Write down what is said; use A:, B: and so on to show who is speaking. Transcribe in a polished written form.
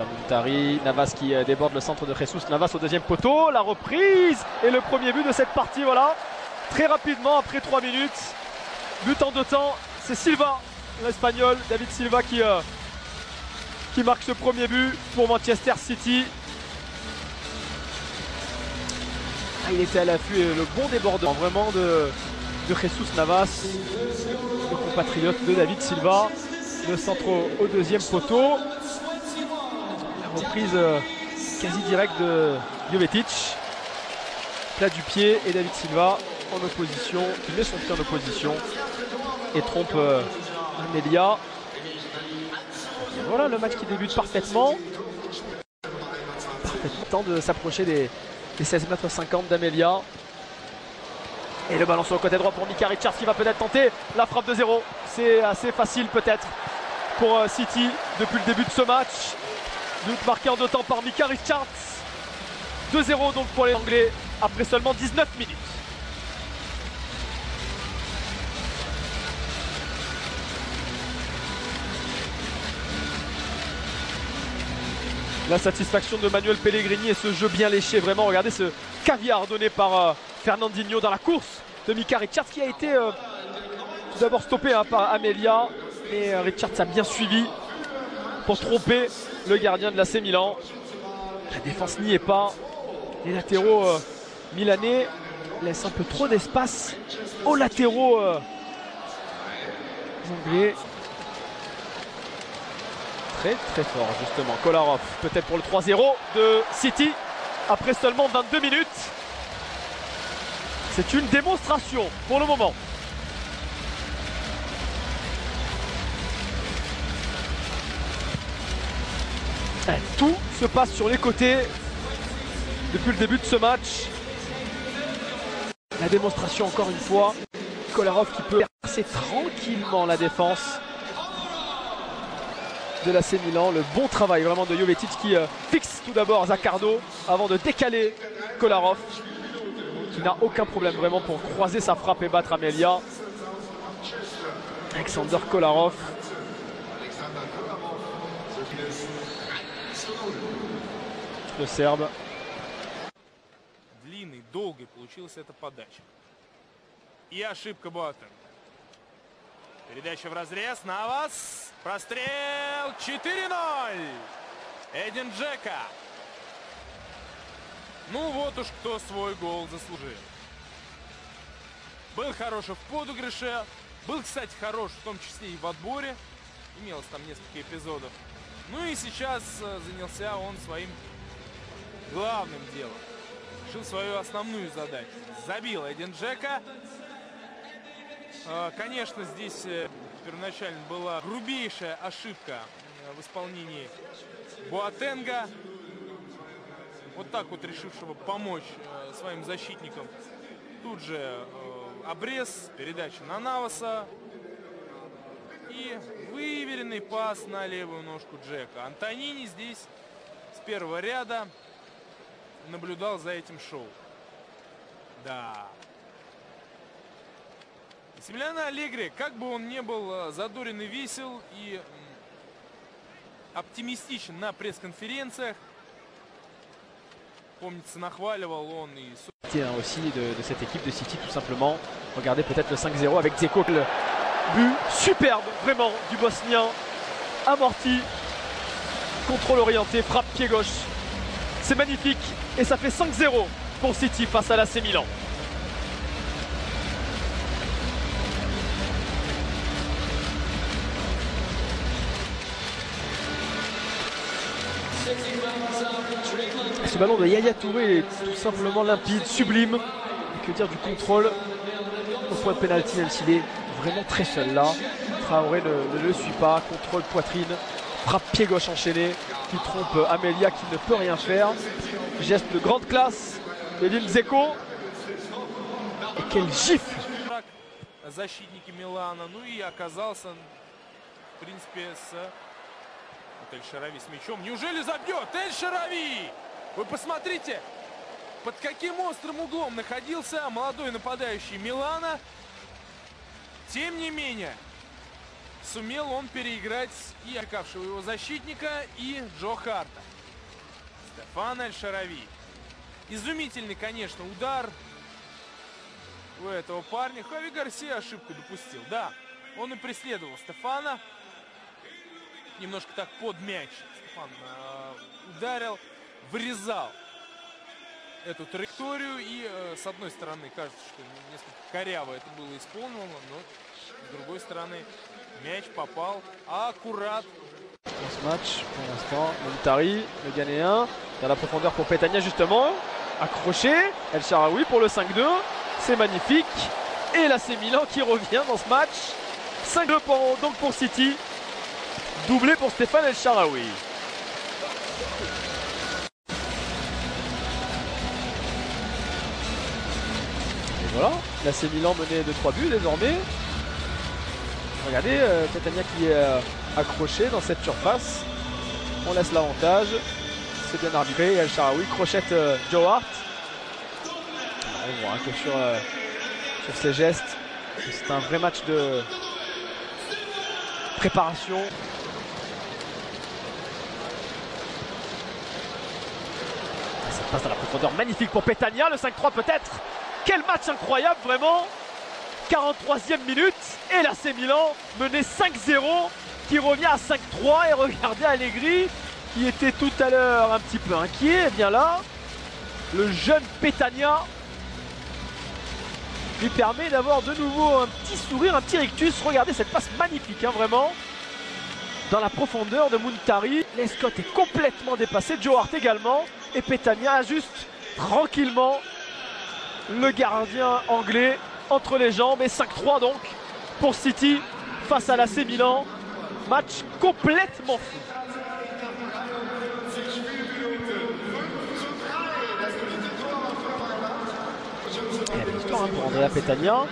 A: Moutari, Navas qui déborde le centre de Jesus, Navas au deuxième poteau, la reprise et le premier but de cette partie, voilà, très rapidement après 3 minutes, but en 2 temps, c'est Silva, l'Espagnol, David Silva qui marque ce premier but pour Manchester City. Il était à l'affût et le bon débordement vraiment de Jesus Navas, le compatriote de David Silva, le centre au deuxième poteau. Reprise quasi directe de Jovetic, plat du pied et David Silva en opposition, qui met son pied en opposition et trompe Amelia. Et voilà le match qui débute parfaitement. Temps de s'approcher des 16,50 m d'Amelia. Et le ballon sur le côté droit pour Micah Richards qui va peut-être tenter la frappe de 0. C'est assez facile peut-être pour City depuis le début de ce match. But marqué en 2 temps par Micah Richards. 2-0 donc pour les Anglais après seulement 19 minutes. La satisfaction de Manuel Pellegrini et ce jeu bien léché, vraiment, regardez ce caviar donné par Fernandinho dans la course de Micah Richards qui a été tout d'abord stoppé par Amelia, mais Richards a bien suivi pour tromper le gardien de l'AC Milan. La défense n'y est pas. Les latéraux milanais laissent un peu trop d'espace aux latéraux anglais. Très fort justement. Kolarov peut-être pour le 3-0 de City après seulement 22 minutes. C'est une démonstration pour le moment. Tout se passe sur les côtés depuis le début de ce match. La démonstration encore une fois. Kolarov qui peut percer tranquillement la défense de l'AC Milan. Le bon travail vraiment de Jovetic qui fixe tout d'abord Zaccardo avant de décaler Kolarov, qui n'a aucun problème vraiment pour croiser sa frappe et battre Amelia. Alexander Kolarov. Le Serbe.
B: Длинный, долгой получилась эта подача. И ошибка Боатенга. Передача в разрез. Навас. Прострел. 4-0. Эдин Джека. Ну вот уж кто свой гол заслужил. Был хорош в подыгрыше. Был, кстати, хорош в том числе и в отборе. Имелось там несколько эпизодов. Ну и сейчас занялся он своим главным делом. Решил свою основную задачу. Забил Эдин Джека. Конечно, здесь первоначально была грубейшая ошибка в исполнении Боатенга. Вот так вот решившего помочь своим защитникам. Тут же обрез, передача на Наваса. И выверенный пас на левую ножку Джека. Антонини здесь с первого ряда наблюдал за этим шоу. Да. Массимилиано Аллегри, как бы он ни был задорен и весел, и оптимистичен на пресс-конференциях, помнится, nahvaливал он и...
A: aussi de cette équipe de City tout simplement. Regardez peut-être le 5-0 avec Dzeko. Le but superbe vraiment du Bosnien. Amorti. Contrôle orienté, frappe pied gauche. C'est magnifique et ça fait 5-0 pour City face à l'AC Milan. Ce ballon de Yaya Touré est tout simplement limpide, sublime. Et que dire du contrôle au point de pénalty, même s'il est vraiment très seul là. Traoré ne le suit pas, contrôle poitrine, frappe pied gauche enchaîné, qui trompe Amelia qui ne peut rien faire. Geste de grande classe de Edin Dzeko. Et quel gifle!
B: Защитники Милана, ну и оказался, в принципе, с Эль-Шарави с мячом. Неужели забьет Эль-Шарави? Вы посмотрите, под каким острым углом находился молодой нападающий Милана. Тем не менее, сумел он переиграть и окавшего его защитника, и Джо Харта. Стефан Эль-Шарави. Изумительный, конечно, удар у этого парня. Хави Гарсия ошибку допустил. Да, он и преследовал Стефана. Немножко так под мяч. Стефан ударил, вырезал эту траекторию. И с одной стороны кажется, что несколько коряво это было исполнено, но с другой стороны мяч попал аккурат.
A: Dans ce match, pour l'instant, Muntari, le Ghanéen, dans la profondeur pour Petagna justement, accroché, El Shaarawy pour le 5-2, c'est magnifique, et là c'est Milan qui revient dans ce match, 5-2 donc pour City, doublé pour Stéphane El Shaarawy. Et voilà, là c'est Milan mené de 3 buts désormais. Regardez, Petagna qui est accroché dans cette surface. On laisse l'avantage. C'est bien arbitré. El Shaarawy crochette Joe Hart. On voit que sur ces gestes, c'est un vrai match de préparation. Ça passe dans la profondeur magnifique pour Petagna. Le 5-3 peut-être. Quel match incroyable vraiment. 43e minute et l'AC Milan mené 5-0 qui revient à 5-3 et regardez Allegri qui était tout à l'heure un petit peu inquiet. Et bien là, le jeune Petagna lui permet d'avoir de nouveau un petit sourire, un petit rictus. Regardez cette passe magnifique, hein, vraiment. Dans la profondeur de Muntari. Lescott est complètement dépassé, Joe Hart également. Et Petagna ajuste tranquillement le gardien anglais entre les jambes. Et 5-3 donc pour City face à l'AC Milan. Match complètement fou. Il y a une histoire pour Andrea Petagna.